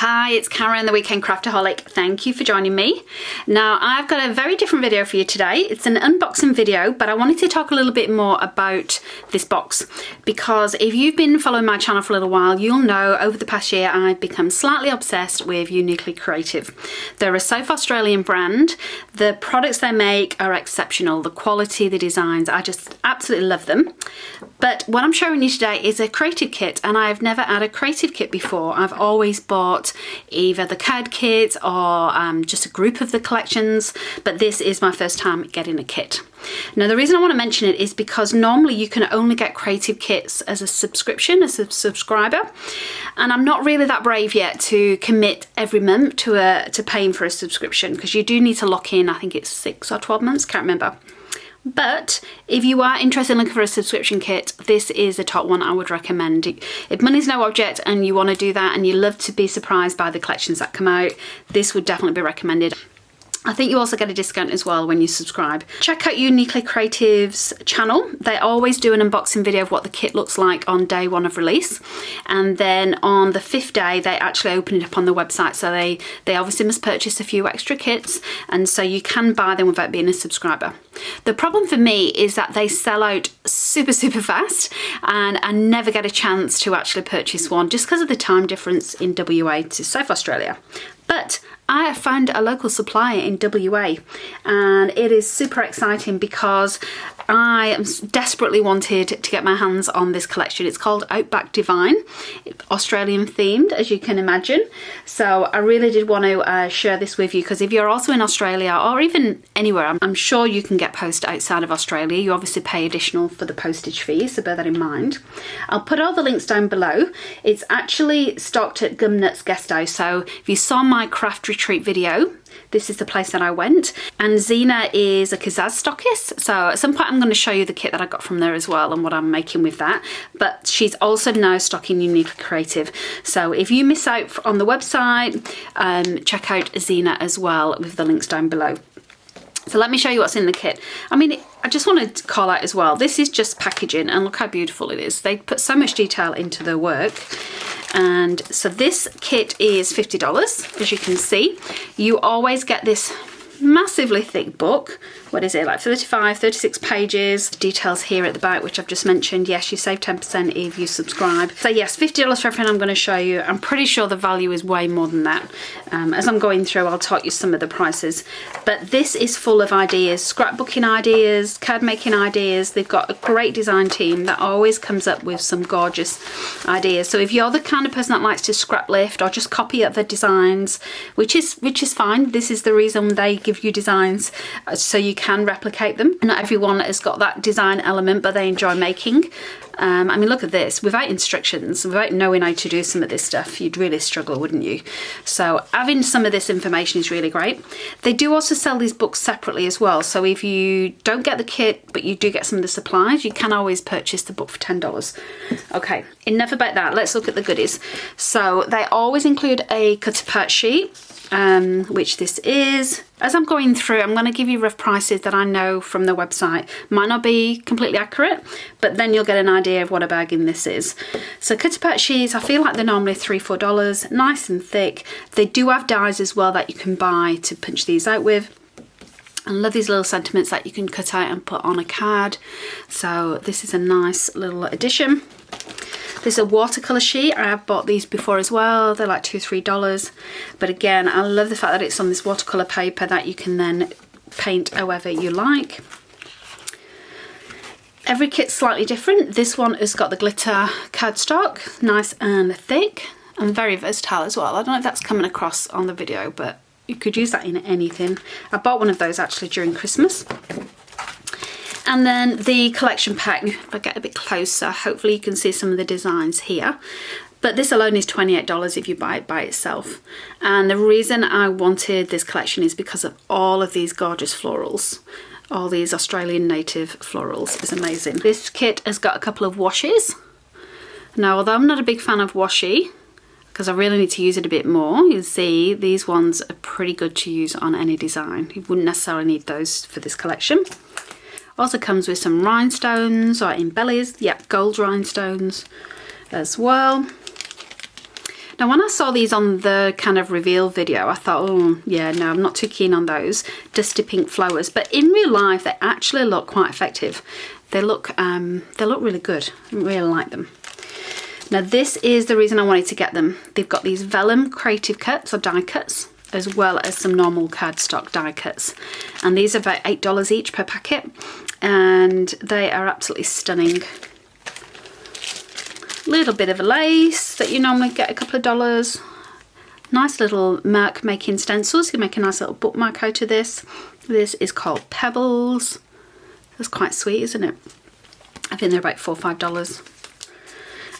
Hi, it's Karen, the Weekend Craftaholic. Thank you for joining me. Now, I've got a very different video for you today. It's an unboxing video, but I wanted to talk a little bit more about this box because if you've been following my channel for a little while, you'll know over the past year I've become slightly obsessed with Uniquely Creative. They're a South Australian brand. The products they make are exceptional. The quality, the designs, I just absolutely love them. But what I'm showing you today is a creative kit, and I've never had a creative kit before. I've always bought either the card kit or just a group of the collections, but this is my first time getting a kit. Now, the reason I want to mention it is because normally you can only get creative kits as a subscription, as a subscriber, and I'm not really that brave yet to commit every month to paying for a subscription, because you do need to lock in, I think it's 6 or 12 months, can't remember. But if you are interested in looking for a subscription kit, this is the top one I would recommend. If money's no object and you want to do that and you love to be surprised by the collections that come out, this would definitely be recommended. I think you also get a discount as well when you subscribe. Check out Uniquely Creative's channel. They always do an unboxing video of what the kit looks like on day one of release. And then on the 5th day, they actually open it up on the website. So they obviously must purchase a few extra kits. And so you can buy them without being a subscriber. The problem for me is that they sell out super fast, and I never get a chance to actually purchase one just because of the time difference in WA to South Australia. But I have found a local supplier in WA, and it is super exciting because I desperately wanted to get my hands on this collection. It's called Outback Divine, Australian themed, as you can imagine. So I really did want to share this with you, because if you're also in Australia or even anywhere, I'm sure you can get post outside of Australia. You obviously pay additional for the postage fee, so bear that in mind. I'll put all the links down below. It's actually stocked at Gumnuts Guest House. So if you saw my craft retreat video, this is the place that I went. And Zena is a Kazaz stockist, so at some point I'm going to show you the kit that I got from there as well and what I'm making with that. But she's also now stocking Uniquely Creative. So if you miss out on the website, check out Zena as well with the links down below. So let me show you what's in the kit. I mean, I just wanted to call out as well, this is just packaging, and look how beautiful it is. They put so much detail into their work. And so this kit is $50, as you can see. You always get this massively thick book. What is it, like 36 pages. Details here at the back, which I've just mentioned. Yes, you save 10% if you subscribe. So yes, $50 for everything I'm going to show you. I'm pretty sure the value is way more than that. As I'm going through, I'll talk you some of the prices. But this is full of ideas, scrapbooking ideas, card making ideas. They've got a great design team that always comes up with some gorgeous ideas. So if you're the kind of person that likes to scrap lift or just copy other designs, which is fine. This is the reason they give you designs, so you can replicate them. Not everyone has got that design element, but they enjoy making. I mean, look at this. Without instructions, without knowing how to do some of this stuff, you'd really struggle, wouldn't you? So having some of this information is really great. They do also sell these books separately as well. So if you don't get the kit, but you do get some of the supplies, you can always purchase the book for $10. Okay, enough about that. Let's look at the goodies. So they always include a cut apart sheet, which this is. As I'm going through, I'm going to give you rough prices that I know from the website. Might not be completely accurate, but then you'll get an idea of what a bargain this is. So cut apart sheets, I feel like they're normally $3-4, nice and thick. They do have dies as well that you can buy to punch these out with. I love these little sentiments that you can cut out and put on a card. So this is a nice little addition. This is a watercolour sheet. I have bought these before as well. They're like $2-3. But again, I love the fact that it's on this watercolour paper that you can then paint however you like. Every kit's slightly different. This one has got the glitter cardstock, nice and thick, and very versatile as well. I don't know if that's coming across on the video, but you could use that in anything. I bought one of those actually during Christmas. And then the collection pack, if I get a bit closer, hopefully you can see some of the designs here. But this alone is $28 if you buy it by itself. And the reason I wanted this collection is because of all of these gorgeous florals. All these Australian native florals. It's amazing. This kit has got a couple of washes. Now, although I'm not a big fan of washi, because I really need to use it a bit more, you'll see these ones are pretty good to use on any design. You wouldn't necessarily need those for this collection. Also comes with some rhinestones or embellies, gold rhinestones as well. Now when I saw these on the kind of reveal video, I thought, oh yeah, no, I'm not too keen on those dusty pink flowers, but in real life they actually look quite effective. They look really good. I really like them. Now this is the reason I wanted to get them. They've got these vellum creative cuts or die cuts, as well as some normal cardstock die cuts, and these are about $8 each per packet, and they are absolutely stunning. Little bit of a lace that you normally get a couple of dollars. Nice little mark making stencils. You can make a nice little bookmark out of this. This is called Pebbles. That's quite sweet, isn't it? I think they're about $4 or $5.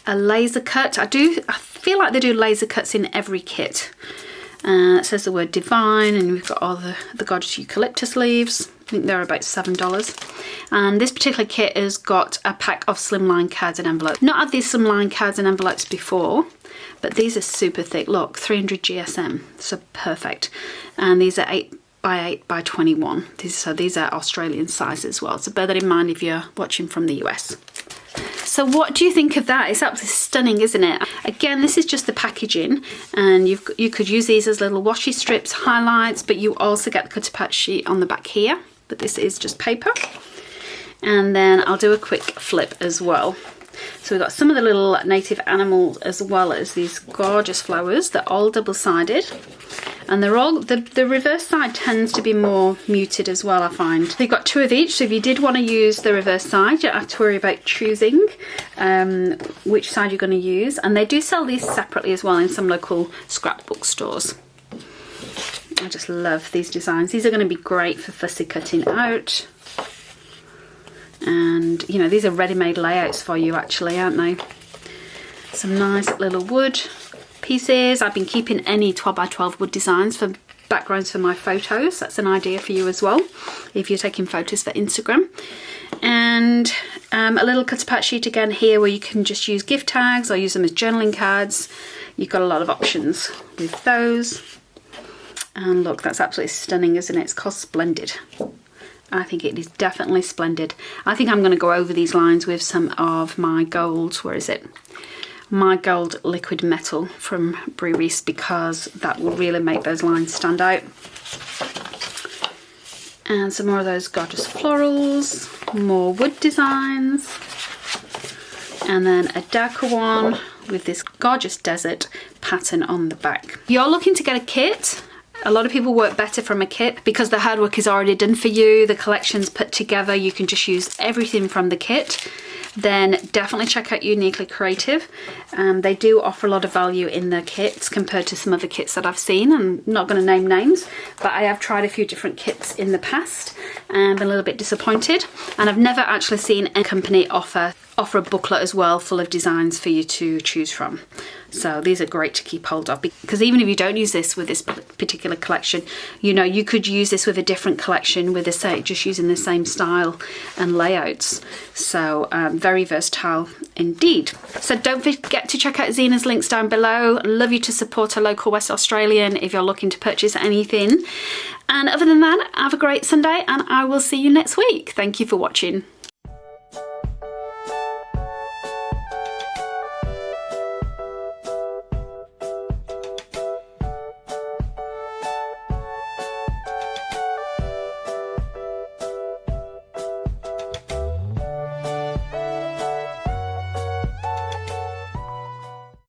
A laser cut. I feel like they do laser cuts in every kit. It says the word divine, and we've got all the gorgeous eucalyptus leaves. I think they're about $7. And this particular kit has got a pack of slimline cards and envelopes. Not had these slimline cards and envelopes before, but these are super thick. Look, 300 GSM, so perfect. And these are 8 by 8 by 21. So these are Australian size as well. So bear that in mind if you're watching from the US. So what do you think of that? It's absolutely stunning, isn't it? Again, this is just the packaging, and you could use these as little washi strips, highlights, but you also get the cut apart sheet on the back here. But this is just paper. And then I'll do a quick flip as well. So we've got some of the little native animals as well as these gorgeous flowers. They're all double-sided. And they're all, the reverse side tends to be more muted as well, I find. They've got 2 of each, so if you did want to use the reverse side, you don't have to worry about choosing which side you're going to use. And they do sell these separately as well in some local scrapbook stores. I just love these designs. These are going to be great for fussy cutting out. And, you know, these are ready-made layouts for you actually, aren't they? Some nice little wood pieces. I've been keeping any 12 by 12 wood designs for backgrounds for my photos. That's an idea for you as well, if you're taking photos for Instagram. And a little cut apart sheet again here where you can just use gift tags or use them as journaling cards. You've got a lot of options with those. And look, that's absolutely stunning, isn't it? It's called Splendid. I think it is definitely splendid. I think I'm going to go over these lines with some of my gold, where is it? My gold liquid metal from Brie Reese, because that will really make those lines stand out. And some more of those gorgeous florals, more wood designs, and then a darker one with this gorgeous desert pattern on the back. If you're looking to get a kit, a lot of people work better from a kit because the hard work is already done for you, the collection's put together, you can just use everything from the kit. Then definitely check out Uniquely Creative. They do offer a lot of value in their kits compared to some other kits that I've seen. I'm not going to name names, but I have tried a few different kits in the past and been a little bit disappointed. And I've never actually seen a company offer a booklet as well full of designs for you to choose from. So these are great to keep hold of, because even if you don't use this with this particular collection, you know, you could use this with a different collection with the same, just using the same style and layouts. So very versatile indeed. So don't forget to check out Zena's links down below. I'd love you to support a local West Australian if you're looking to purchase anything. And other than that, have a great Sunday and I will see you next week. Thank you for watching.